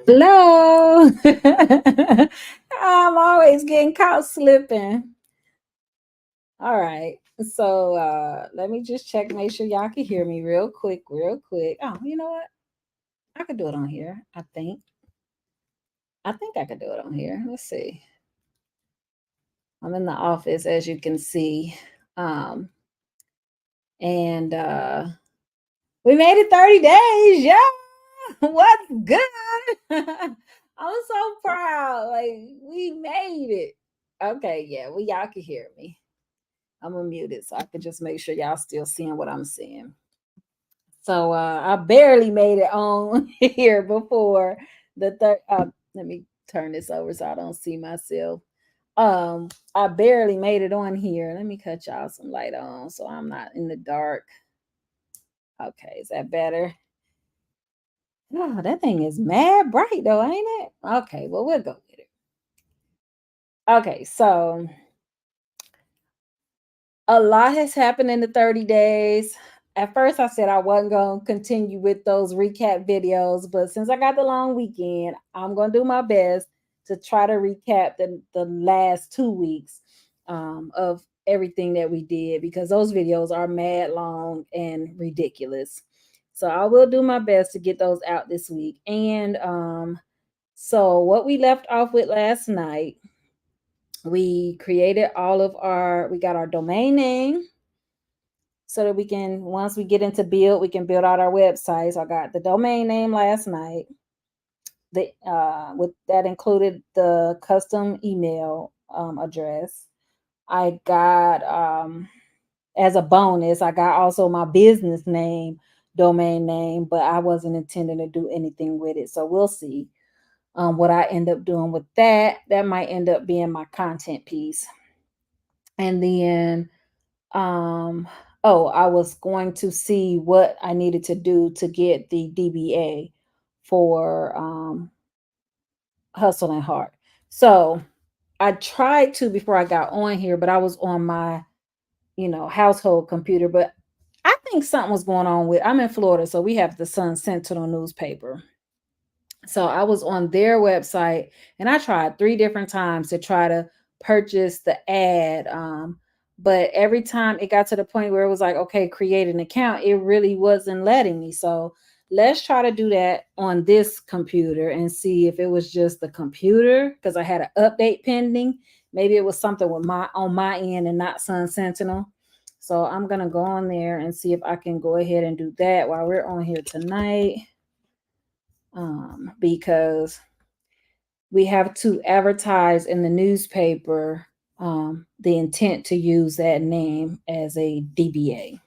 Hello. I'm always getting caught slipping. All right. So let me just check, make sure y'all can hear me real quick, real quick. Oh, you know what? I could do it on here, I think. I think I could do it on here. Let's see. I'm in the office, as you can see. And we made it 30 days. Yeah. What's good? I'm so proud. Like, we made it. Okay, yeah, well, y'all can hear me. I'm gonna mute it so I can just make sure y'all still seeing what I'm seeing. So I barely made it on here before the third. Let me turn this over so I don't see myself. I barely made it on here. Let me cut y'all some light on so I'm not in the dark. Okay, is that better? Oh, that thing is mad bright though, ain't it? Okay, well, we'll go with it. Okay, so a lot has happened in the 30 days. At first, I said I wasn't going to continue with those recap videos, but since I got the long weekend, I'm going to do my best to try to recap the last 2 weeks of everything that we did, because those videos are mad long and ridiculous. So I will do my best to get those out this week. And so what we left off with last night, we created we got our domain name so that we can, once we get into build, we can build out our websites. I got the domain name last night. With that included the custom email address. I got as a bonus, I got also my business name, domain name, but I wasn't intending to do anything with it. So we'll see what I end up doing with that. That might end up being my content piece. And then I was going to see what I needed to do to get the DBA for Hustle and Heart. So I tried to before I got on here, but I was on my, household computer. But I think something was going on with, I'm in Florida, so we have the Sun Sentinel newspaper. So I was on their website and I tried 3 different times to try to purchase the ad. But every time it got to the point where it was like, okay, create an account, it really wasn't letting me. So let's try to do that on this computer and see if it was just the computer, because I had an update pending. Maybe it was something with on my end and not Sun Sentinel. So I'm gonna go on there and see if I can go ahead and do that while we're on here tonight. Because we have to advertise in the newspaper the intent to use that name as a DBA,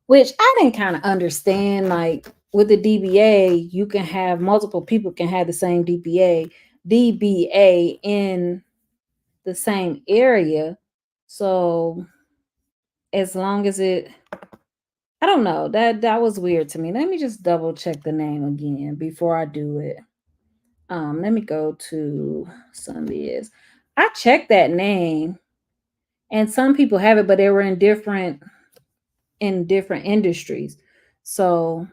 which I didn't kind of understand. Like with the DBA, you can have multiple people can have the same DBA in the same area. So as long as I don't know, that was weird to me. Let me just double check the name again before I do it. Let me go to Sunbiz. I checked that name, and some people have it, but they were in different industries. So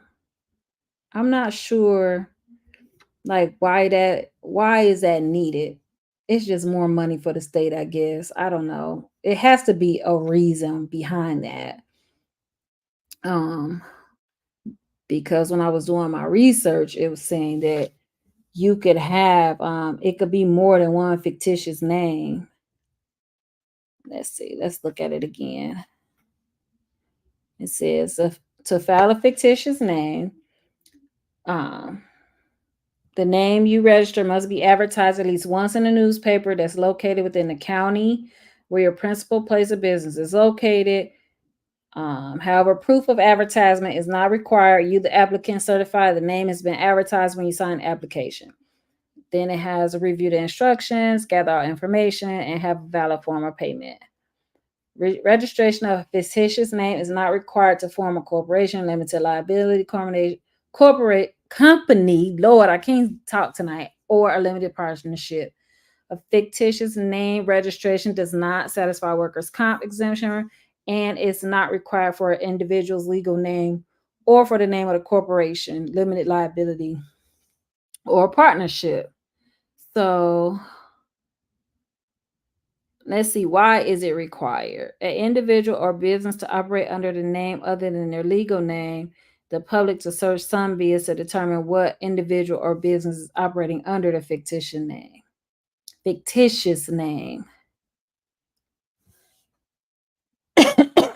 I'm not sure like why is that needed? It's just more money for the state, I guess. I don't know. It has to be a reason behind that. Because when I was doing my research, it was saying that you could have it could be more than one fictitious name. Let's see, let's look at it again. It says to file a fictitious name, the name you register must be advertised at least once in a newspaper that's located within the county where your principal place of business is located. However, proof of advertisement is not required. You, the applicant, certify the name has been advertised when you sign the application. Then it has a review the instructions, gather all information, and have a valid form of payment. Registration of a fictitious name is not required to form a corporation, limited liability, corporate company. Lord, I can't talk tonight, or a limited partnership. A fictitious name registration does not satisfy workers' comp exemption, and it's not required for an individual's legal name or for the name of the corporation, limited liability, or partnership. So let's see, why is it required? An individual or business to operate under the name other than their legal name, the public to search some bids to determine what individual or business is operating under the fictitious name. Fictitious name.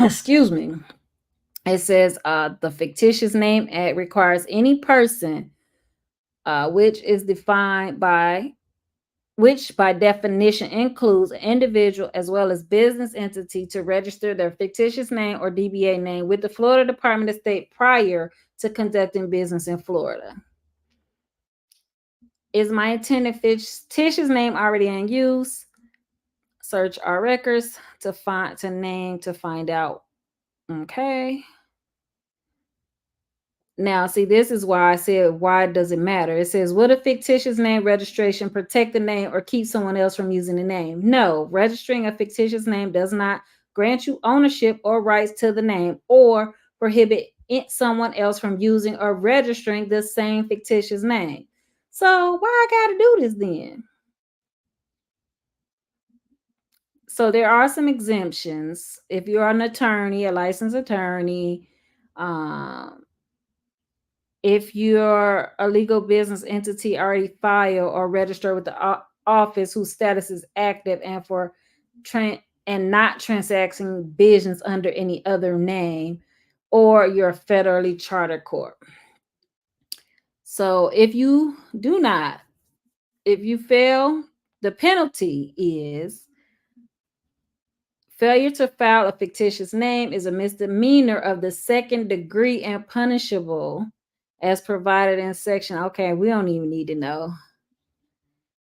Excuse me. It says the fictitious name act requires any person which is defined by which by definition includes an individual as well as business entity to register their fictitious name or DBA name with the Florida Department of State prior to conducting business in Florida. Is my intended fictitious name already in use? Search our records to find out. Okay. Now, see, this is why I said, why does it matter? It says, would a fictitious name registration protect the name or keep someone else from using the name? No, registering a fictitious name does not grant you ownership or rights to the name or prohibit someone else from using or registering the same fictitious name. So why I got to do this then? So there are some exemptions. If you're an attorney, a licensed attorney, um, if you're a legal business entity already filed or registered with the office whose status is active and for and not transacting business under any other name, or you're a federally chartered corp. So if you do not, if you fail, the penalty is failure to file a fictitious name is a misdemeanor of the second degree and punishable as provided in section. Okay, we don't even need to know.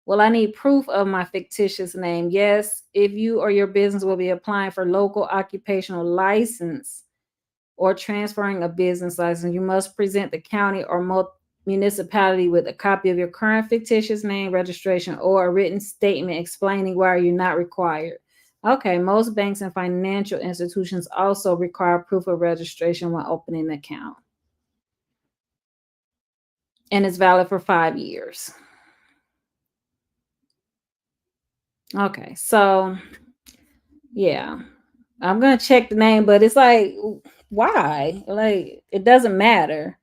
Well, I need proof of my fictitious name. Yes, if you or your business will be applying for local occupational license or transferring a business license, you must present the county or municipality with a copy of your current fictitious name registration or a written statement explaining why you're not required. Okay, most banks and financial institutions also require proof of registration when opening an account. And it's valid for 5 years. Okay, so yeah, I'm gonna check the name, but it's like, why? Like, it doesn't matter.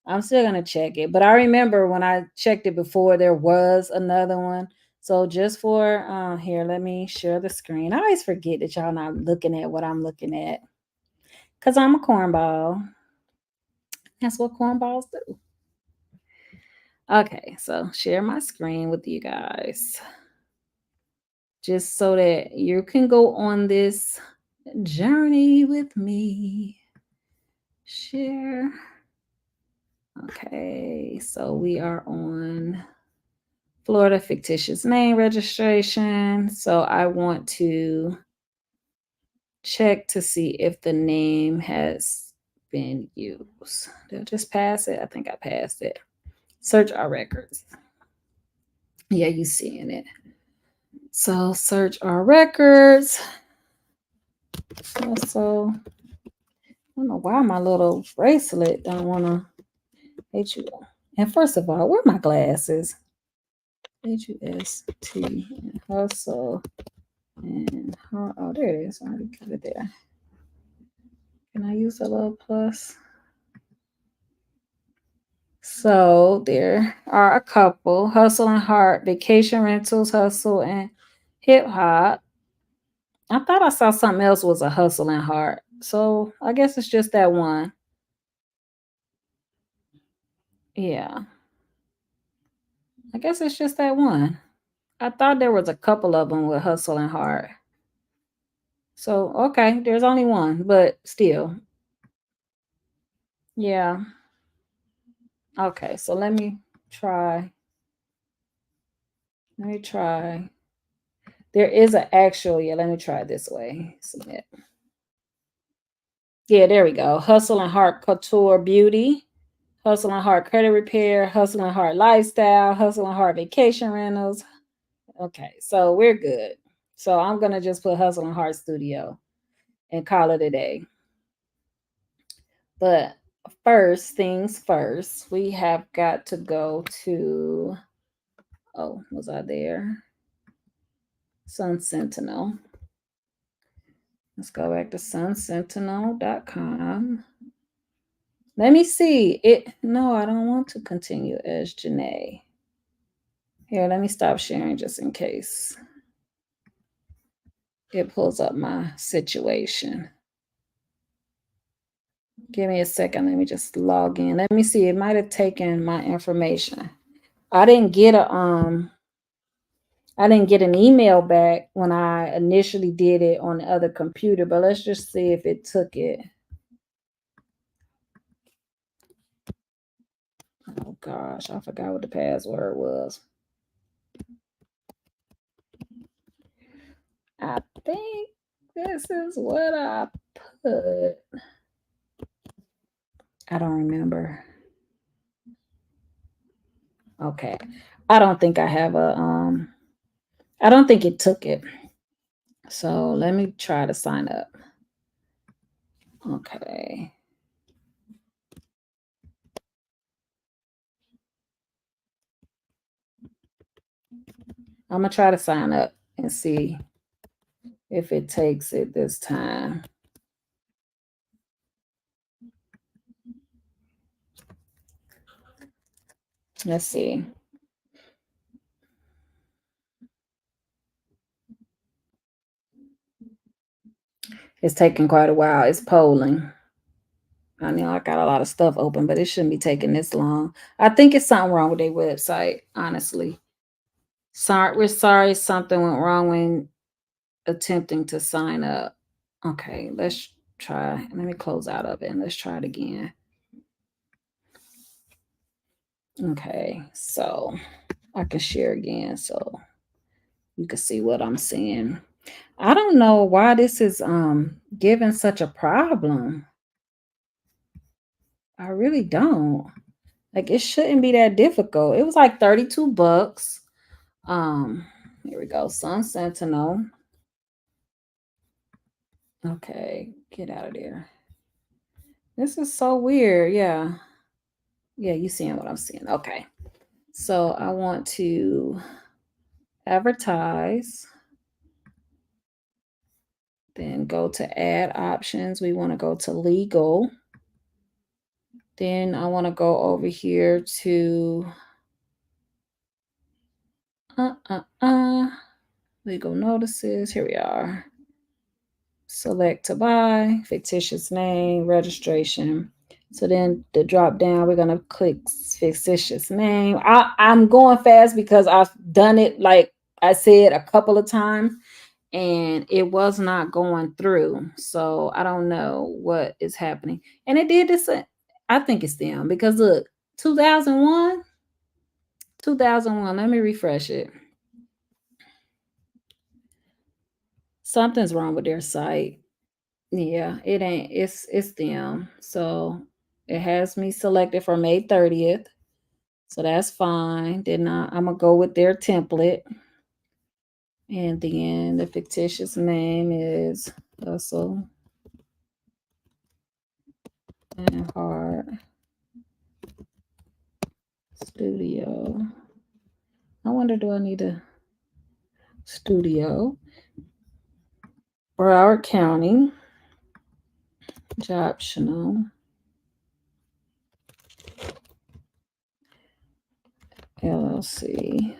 I'm still gonna check it, but I remember when I checked it before, there was another one. So just for here, let me share the screen. I always forget that y'all not looking at what I'm looking at because I'm a cornball. That's what cornballs do. Okay, so share my screen with you guys just so that you can go on this journey with me. Share. Okay, so we are on Florida fictitious name registration. So I want to check to see if the name has been used. Did I just pass it? I think I passed it. Search our records. Yeah, you seeing it. So search our records. So I don't know why my little bracelet don't want to hate you. And first of all, where are my glasses? HUST hustle and oh, there it is. I already put it there. Can I use a little plus? So there are a couple: Hustle and Heart, Vacation Rentals, Hustle and Hip Hop. I thought I saw something else was a Hustle and Heart. So I guess it's just that one. Yeah. I guess it's just that one. I thought there was a couple of them with Hustle and Heart. So, okay, there's only one, but still. Yeah. Okay, so let me try. Let me try. There is an actual, yeah, let me try it this way. Submit. Yeah, there we go. Hustle and Heart Couture Beauty, Hustle and Heart Credit Repair, Hustle and Heart Lifestyle, Hustle and Heart Vacation Rentals. Okay, so we're good. So I'm going to just put Hustle and Heart Studio and call it a day. But first things first, we have got to go to, oh, was I there? Sun Sentinel. Let's go back to sunsentinel.com. Let me see it. No, I don't want to continue as Janae. Here, let me stop sharing just in case it pulls up my situation. Give me a second. Let me just log in. Let me see. It might have taken my information. I didn't get an email back when I initially did it on the other computer, but let's just see if it took it. Oh gosh, I forgot what the password was. I think this is what I put. I don't remember. Okay. I don't think I have I don't think it took it. So let me try to sign up. Okay. I'm gonna try to sign up and see if it takes it this time. Let's see. It's taking quite a while. It's polling. I know I got a lot of stuff open, but it shouldn't be taking this long. I think it's something wrong with their website, honestly. Sorry, we're sorry something went wrong when attempting to sign up. Okay, let's try. Let me close out of it and let's try it again. Okay, so I can share again so you can see what I'm seeing. I don't know why this is giving such a problem. I really don't. Like it shouldn't be that difficult. It was like 32 bucks. Here we go. Sun Sentinel. Okay, get out of there. This is so weird. Yeah. Yeah, you seeing what I'm seeing. Okay. So I want to advertise. Then go to add options. We want to go to legal. Then I want to go over here to legal notices. Here we are. Select to buy, fictitious name, registration. So then the drop down, we're gonna click fictitious name. I'm going fast because I've done it like I said a couple of times and it was not going through. So I don't know what is happening. And it did this. I think it's them because look, 2001, 2001. Let me refresh it. Something's wrong with their site. Yeah, it ain't. It's them. So it has me selected for May 30th. So that's fine. Then I'm gonna go with their template. And then the fictitious name is Hustle and Heart Studio. I wonder, do I need a studio? Broward County. Optional. LLC.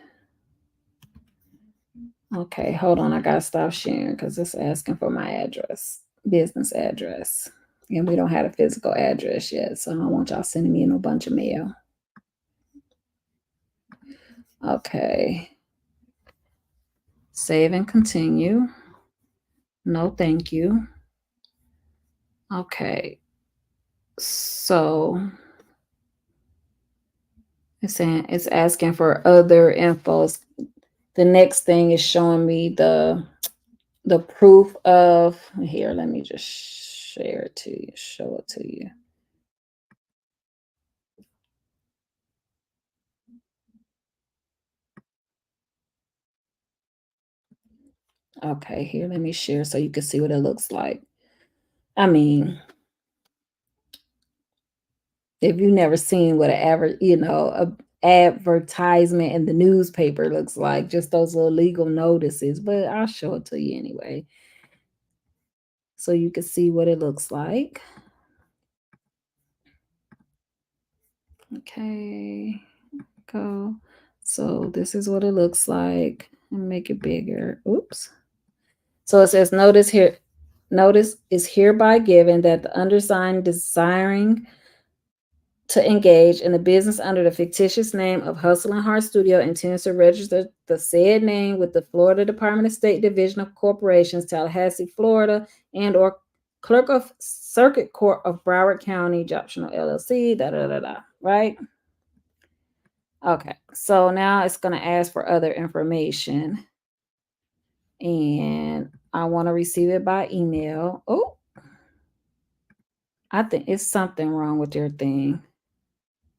Okay, hold on. I gotta stop sharing because it's asking for my address, business address. And we don't have a physical address yet. So I don't want y'all sending me no bunch of mail. Okay. Save and continue. No, thank you. Okay. So it's saying it's asking for other infos. The next thing is showing me the proof of here. Let me just share it to you, show it to you. Okay, here, let me share so you can see what it looks like. I mean, If you never seen what a advertisement in the newspaper looks like, just those little legal notices, but I'll show it to you anyway so you can see what it looks like. Okay, go. So this is what it looks like. And make it bigger. Oops. So it says notice is hereby given that the undersigned desiring to engage in the business under the fictitious name of Hustle and Heart Studio intends to register the said name with the Florida Department of State Division of Corporations, Tallahassee, Florida, and or Clerk of Circuit Court of Broward County, Optional LLC, right? Okay, so now it's going to ask for other information, and I want to receive it by email. Oh, I think it's something wrong with your thing.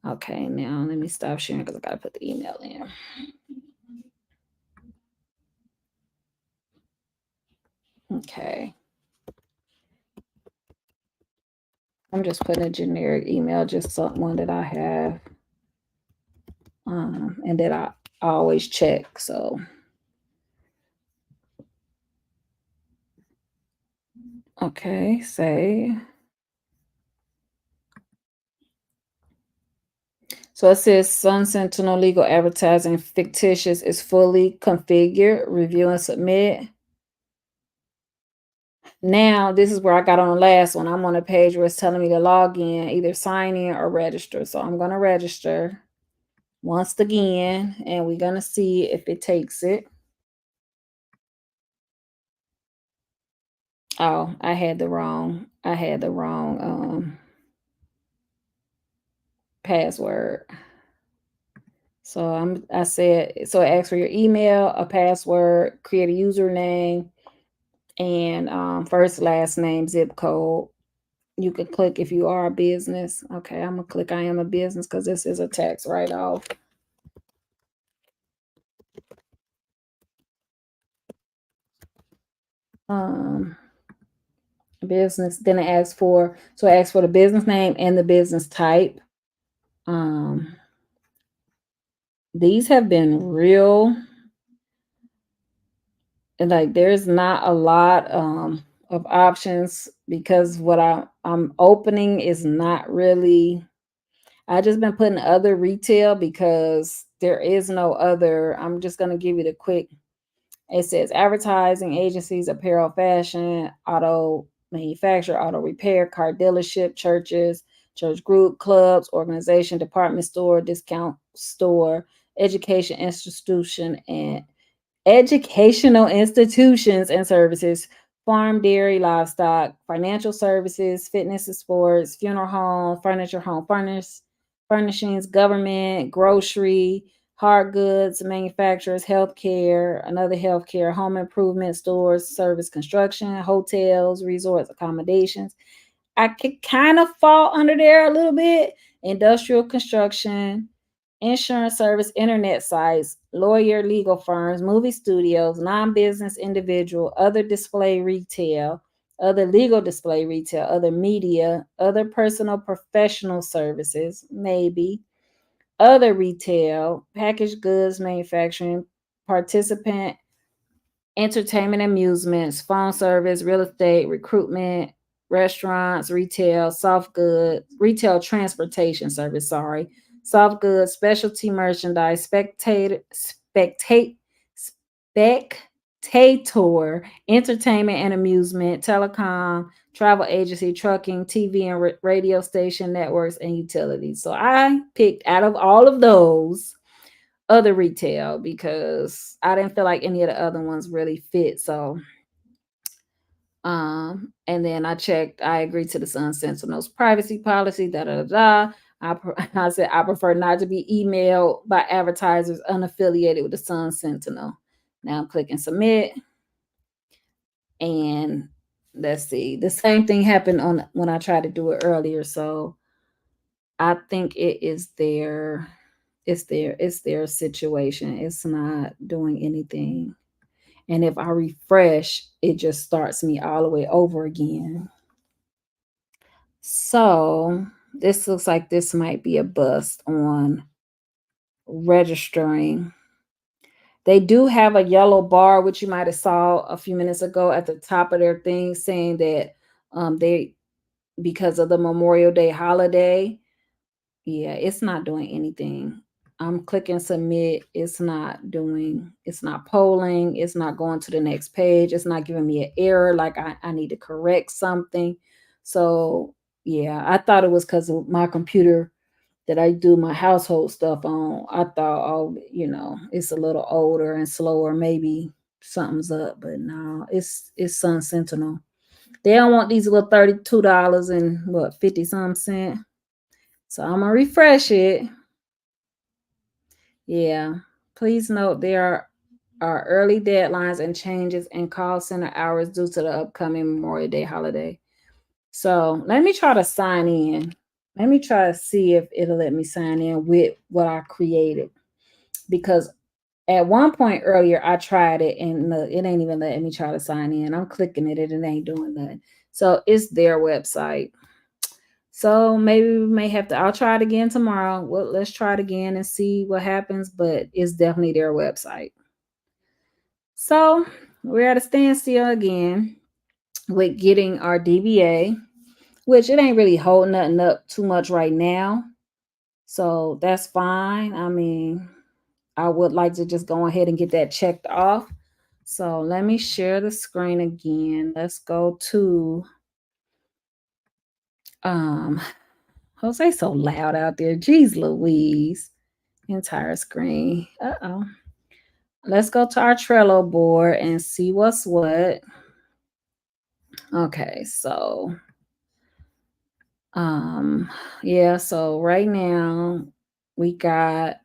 Okay, now let me stop sharing because I got to put the email in. Okay. I'm just putting a generic email, just one that I have, and that I always check. So, okay, say. So it says Sun Sentinel Legal Advertising Fictitious is fully configured. Review and submit. Now, this is where I got on the last one. I'm on a page where it's telling me to log in, either sign in or register. So I'm going to register once again, and we're going to see if it takes it. Oh, I had the wrong password. So I said, so it asks for your email, a password, create a username, and first, last name, zip code. You can click if you are a business. Okay, I'm gonna click I am a business because this is a tax write-off. Business, then it asks for the business name and the business type. These have been real, and like there's not a lot of options because what I'm opening is not really. I just been putting other retail because there is no other. I'm just gonna give you the quick. It says advertising agencies, apparel, fashion, auto manufacturer, auto repair, car dealership, churches, church group, clubs, organization, department store, discount store, education institution, and educational institutions and services, farm, dairy, livestock, financial services, fitness and sports, funeral home, furniture, furnishings, government, grocery, hard goods, manufacturers, healthcare, another healthcare, home improvement, stores, service, construction, hotels, resorts, accommodations. I could kind of fall under there a little bit. Industrial construction, insurance service, internet sites, lawyer, legal firms, movie studios, non-business individual, other display retail, other legal display retail, other media, other personal professional services, maybe, other retail, packaged goods manufacturing, participant, entertainment, amusements, phone service, real estate, recruitment, restaurants, retail, soft goods, retail transportation service, soft goods, specialty merchandise, spectator, entertainment and amusement, telecom, travel agency, trucking, TV and radio station networks, and utilities. So I picked out of all of those other retail because I didn't feel like any of the other ones really fit. So and then I checked, I agreed to the Sun Sentinel's privacy policy, I said I prefer not to be emailed by advertisers unaffiliated with the Sun Sentinel. Now I'm clicking submit, and let's see. The same thing happened on when I tried to do it earlier. So I think it's their situation. It's not doing anything. And if I refresh, it just starts me all the way over again. So This looks like this might be a bust on registering. They do have a yellow bar, which you might have saw a few minutes ago at the top of their thing, saying that they because of the Memorial Day holiday. Yeah, it's not doing anything. I'm clicking submit. It's not polling. It's not going to the next page. It's not giving me an error. Like I need to correct something. So yeah, I thought it was because of my computer that I do my household stuff on. I thought, oh, it's a little older and slower. Maybe something's up, but no, it's Sun Sentinel. They don't want these little $32 and what 50 some cent. So I'm gonna refresh it. Yeah. Please note there are early deadlines and changes in call center hours due to the upcoming Memorial Day holiday. So let me try to sign in. Let me try to see if it'll let me sign in with what I created. Because at one point earlier, I tried it and it ain't even letting me try to sign in. I'm clicking it and it ain't doing nothing. So it's their website. So maybe we may have to. I'll try it again tomorrow. Well, let's try it again and see what happens. But it's definitely their website. So we're at a standstill again with getting our DBA, which it ain't really holding nothing up too much right now. So that's fine. I mean, I would like to just go ahead and get that checked off. So let me share the screen again. Let's go to Jose so loud out there. Jeez Louise. Entire screen. Uh-oh. Let's go to our Trello board and see what's what. Okay, so yeah, so right now we got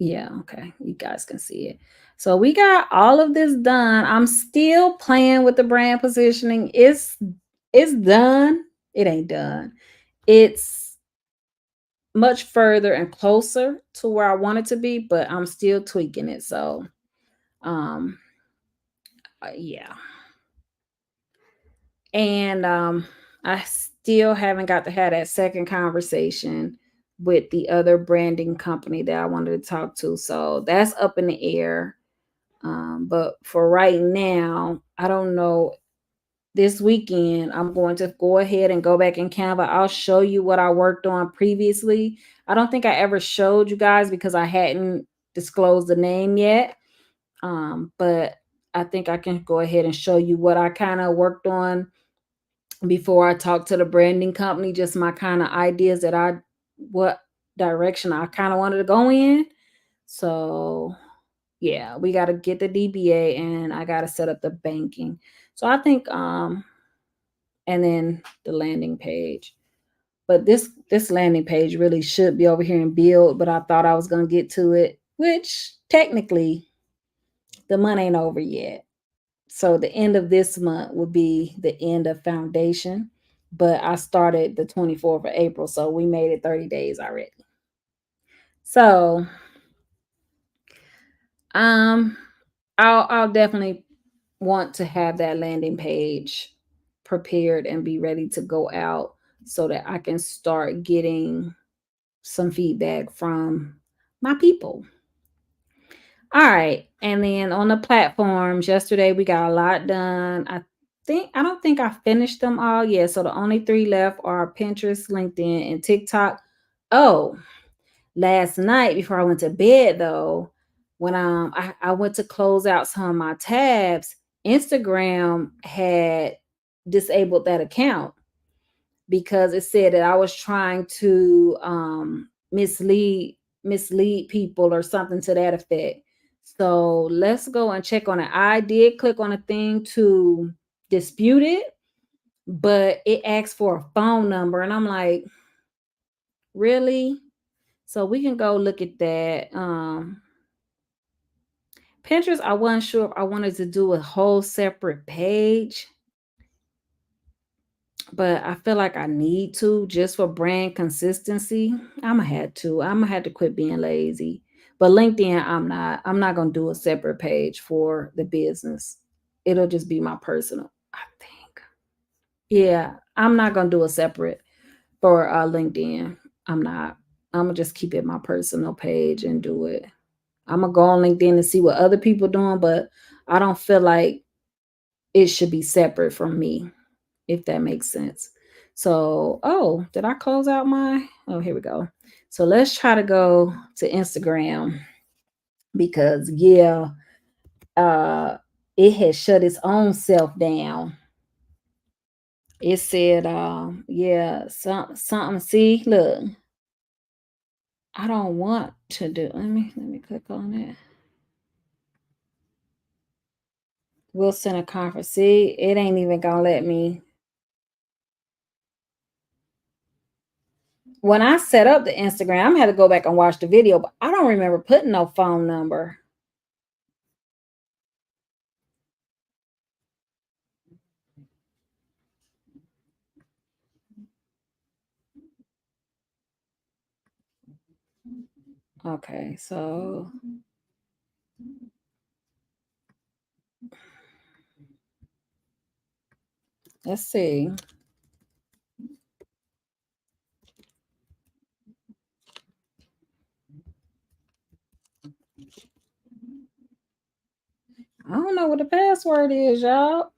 okay, you guys can see it. So we got all of this done. I'm still playing with the brand positioning. It's done. It ain't done. It's much further and closer to where I want it to be, but I'm still tweaking it. So um yeah. And I still haven't got to have that second conversation with the other branding company that I wanted to talk to. So that's up in the air. But for right now, I don't know. This weekend, I'm going to go ahead and go back in Canva. I'll show you what I worked on previously. I don't think I ever showed you guys because I hadn't disclosed the name yet. But I think I can go ahead and show you what I kind of worked on before I talk to the branding company, just my kind of ideas what direction I kind of wanted to go in. So yeah, we got to get the DBA and I got to set up the banking. So I think, and then the landing page. But this landing page really should be over here in build, but I thought I was going to get to it, which technically the month ain't over yet. So the end of this month will be the end of foundation, but I started the 24th of April, so we made it 30 days already. So I'll definitely want to have that landing page prepared and be ready to go out so that I can start getting some feedback from my people. All right. And then on the platforms, yesterday we got a lot done. I don't think I finished them all yet. So the only 3 left are Pinterest, LinkedIn, and TikTok. Oh, last night before I went to bed though, when I went to close out some of my tabs, Instagram had disabled that account because it said that I was trying to mislead people or something to that effect. So let's go and check on it. I did click on a thing to dispute it, but it asked for a phone number. And I'm like, really? So we can go look at that. Pinterest, I wasn't sure if I wanted to do a whole separate page, but I feel like I need to just for brand consistency. I'm gonna have to quit being lazy. But LinkedIn, I'm not gonna do a separate page for the business. It'll just be my personal, I think. Yeah, I'm not gonna do a separate. for LinkedIn. I'm not. I'm gonna just keep it my personal page and do it. I'm gonna go on LinkedIn and see what other people doing, but I don't feel like it should be separate from me, if that makes sense. So, oh, did I close out my? Oh, here we go. So let's try to go to Instagram because yeah, uh, it has shut its own self down. It said, yeah, something. See, look, I don't want to do. Let me click on it. Wilson a conference. See, it ain't even gonna let me. When I set up the Instagram, I had to go back and watch the video, but I don't remember putting no phone number. Okay, so let's see. I don't know what the password is, y'all.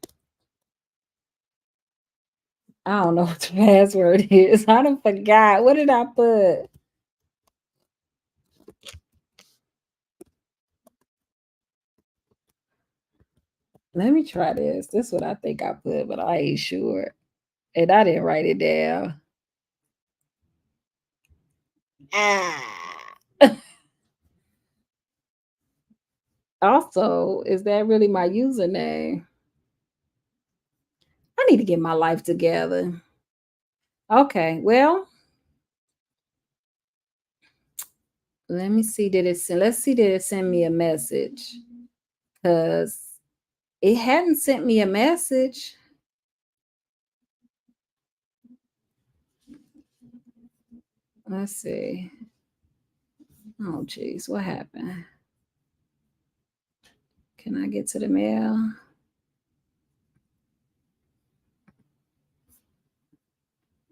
I don't know what the password is. I don't forgot. What did I put? Let me try this. This is what I think I put, but I ain't sure. And I didn't write it down. Ah. Also, is that really my username? I need to get my life together. Okay, well, let me see. Let's see, did it send me a message? Because it hadn't sent me a message. Let's see. Oh, geez, what happened? Can I get to the mail?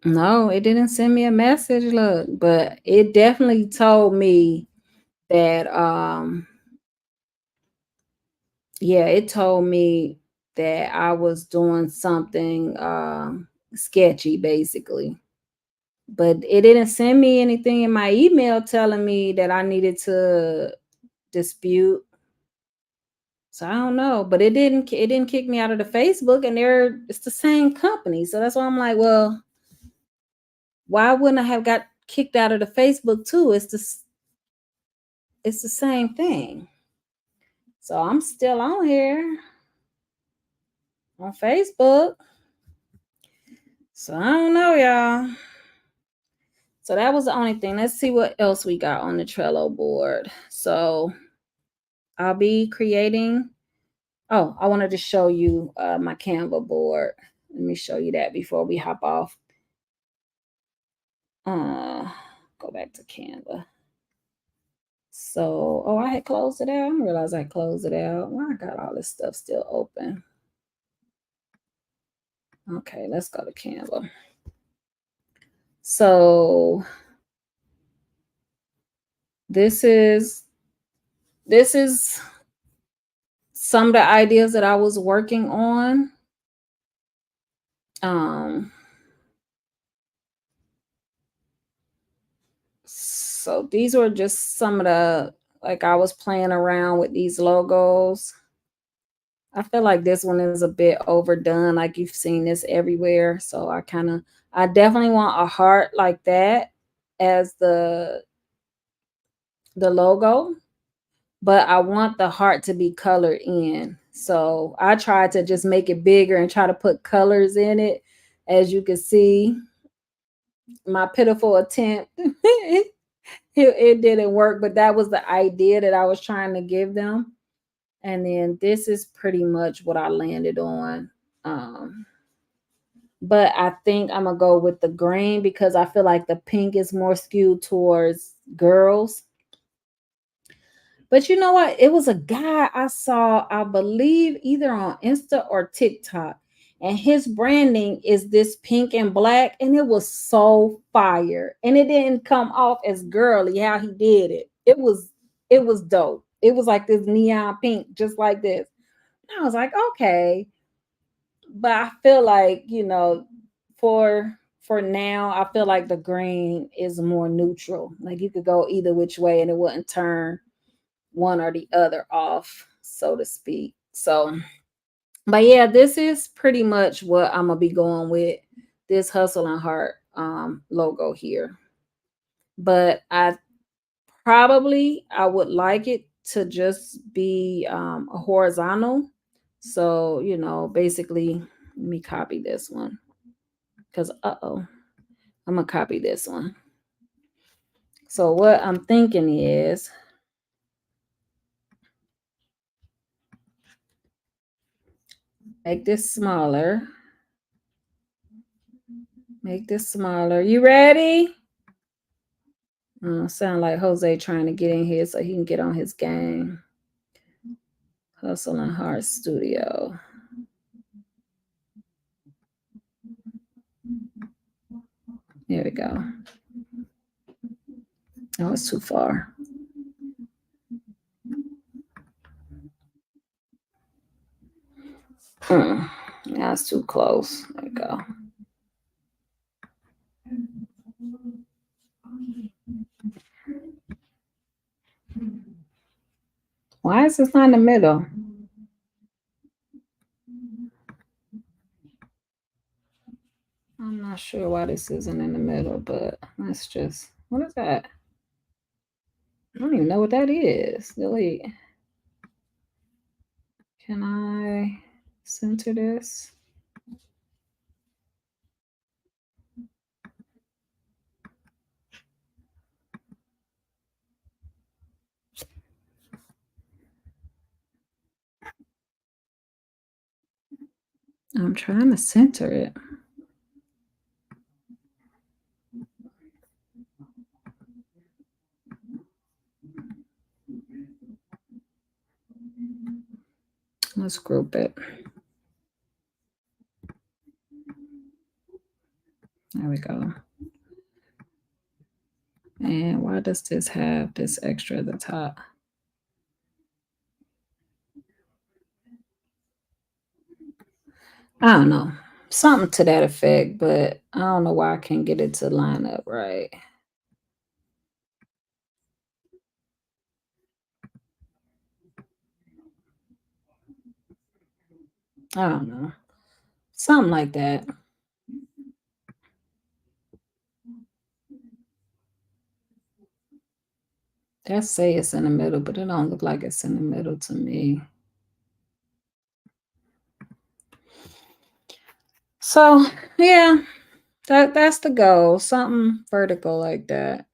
No, it didn't send me a message. Look, but it definitely told me that yeah, it told me that I was doing something sketchy basically. But it didn't send me anything in my email telling me that I needed to dispute. So I don't know, but it didn't kick me out of the Facebook, and it's the same company. So that's why I'm like, well, why wouldn't I have got kicked out of the Facebook too? It's the same thing. So I'm still on here on Facebook. So I don't know, y'all. So that was the only thing. Let's see what else we got on the Trello board. So I'll be creating. Oh, I wanted to show you my Canva board. Let me show you that before we hop off. Uh, go back to Canva. So, oh, I had closed it out. I didn't realize I closed it out. Why I got all this stuff still open? Okay, let's go to Canva. So this is some of the ideas that I was working on. Um, so these were just some of the, like, I was playing around with these logos. I feel like this one is a bit overdone. Like you've seen this everywhere. So I definitely want a heart like that as the logo, but I want the heart to be colored in. So I tried to just make it bigger and try to put colors in it. As you can see, my pitiful attempt, it didn't work, but that was the idea that I was trying to give them. And then this is pretty much what I landed on. Um, but I think I'm gonna go with the green because I feel like the pink is more skewed towards girls. But you know what? It was a guy I saw, I believe, either on Insta or TikTok. And his branding is this pink and black, and it was so fire. And it didn't come off as girly how he did it. It was dope. It was like this neon pink, just like this. And I was like, okay. But I feel like, for now, I feel like the green is more neutral. Like you could go either which way and it wouldn't turn one or the other off, so to speak. So, but yeah, this is pretty much what I'm gonna be going with, this Hustle and Heart logo here. But I would like it to just be a horizontal. So, basically, let me copy this one because I'm gonna copy this one. So what I'm thinking is make this smaller. Make this smaller. You ready? Sound like Jose trying to get in here so he can get on his game. Hustle and Heart Studio. There we go. Oh, it's too far. Yeah, it's too close. There we go. Why is this not in the middle? I'm not sure why this isn't in the middle, but let's just, what is that? I don't even know what that is. Delete. Can I center this? I'm trying to center it. Let's group it. There we go. And why does this have this extra at the top? I don't know. Something to that effect, but I don't know why I can't get it to line up right. I don't know. Something like that. That say it's in the middle, but it don't look like it's in the middle to me. So yeah, that's the goal. Something vertical like that.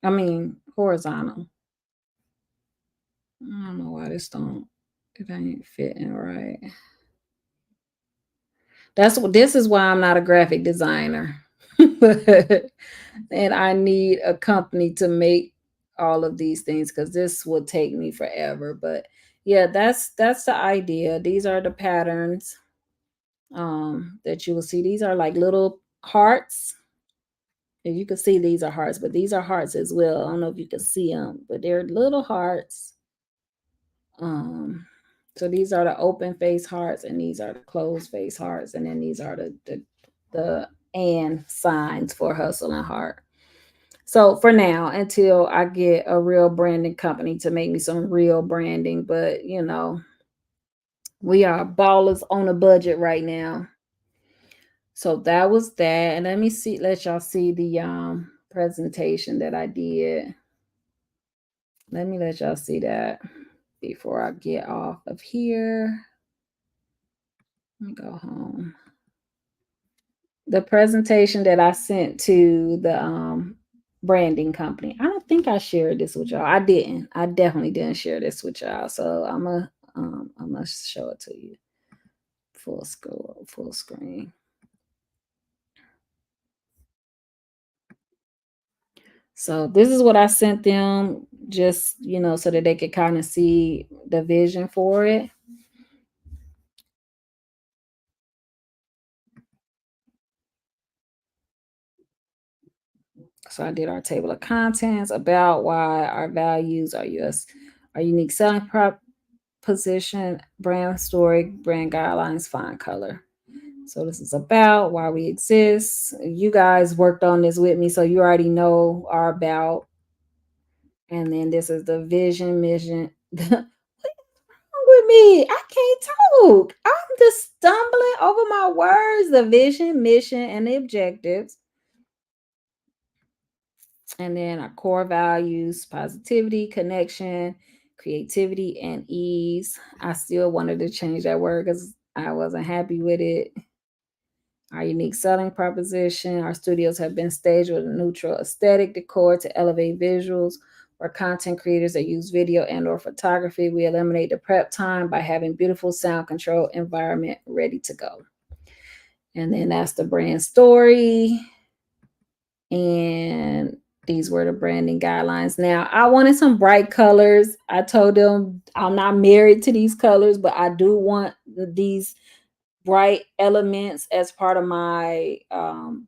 I mean horizontal. I don't know why it ain't fitting right. This is why I'm not a graphic designer. And I need a company to make all of these things because this will take me forever. But yeah, that's the idea. These are the patterns that you will see. These are like little hearts. If you can see, these are hearts, but these are hearts as well. I don't know if you can see them, but they're little hearts. Um, so these are the open face hearts, and these are the closed face hearts, and then these are the and signs for Hustle and Heart. So for now, until I get a real branding company to make me some real branding, but we are ballers on a budget right now. So that was that. And let y'all see the presentation that I did. Let me let y'all see that before I get off of here. Let me go home. The presentation that I sent to the branding company. I don't think I shared this with y'all. I didn't. I definitely didn't share this with y'all. So I'm gonna show it to you. Full screen. So this is what I sent them, just so that they could kind of see the vision for it. So I did our table of contents, about, why, our values, our unique selling proposition, brand story, brand guidelines, font color. So this is about, why we exist. You guys worked on this with me, so you already know our about. And then this is the vision, mission. What's wrong with me? I can't talk. I'm just stumbling over my words. The vision, mission, and the objectives. And then our core values: positivity, connection, creativity, and ease. I still wanted to change that word because I wasn't happy with it. Our unique selling proposition: our studios have been staged with a neutral aesthetic decor to elevate visuals. We're content creators that use video and or photography. We eliminate the prep time by having beautiful sound control environment ready to go. And then that's the brand story. And these were the branding guidelines. Now, I wanted some bright colors. I told them I'm not married to these colors, but I do want these bright elements as part of my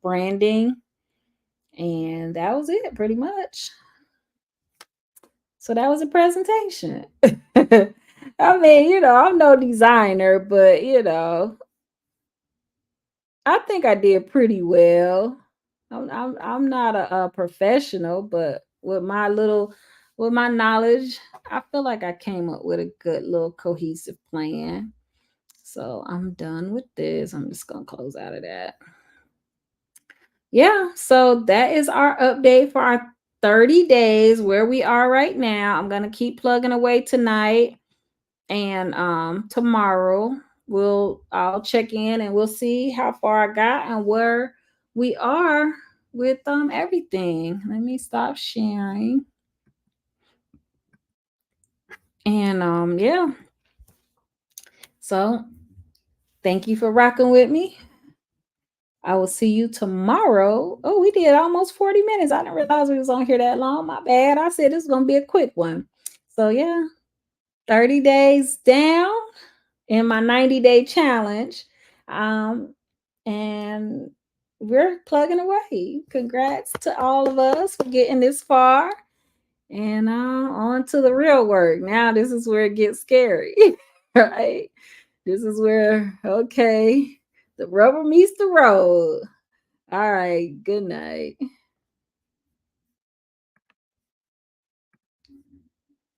branding. And that was it pretty much. So that was a presentation. I mean, I'm no designer, but I think I did pretty well. I'm not a professional, but with my knowledge, I feel like I came up with a good little cohesive plan. So I'm done with this. I'm just gonna close out of that. Yeah, so that is our update for our 30 days where we are right now. I'm gonna keep plugging away tonight, and tomorrow I'll check in and we'll see how far I got and where we are with everything. Let me stop sharing. And yeah. So thank you for rocking with me. I will see you tomorrow. Oh, we did almost 40 minutes. I didn't realize we was on here that long. My bad. I said this is gonna be a quick one. So yeah, 30 days down in my 90-day challenge. And we're plugging away. Congrats to all of us for getting this far. And on to the real work. Now this is where it gets scary, right? This is where, okay, the rubber meets the road. All right, good night.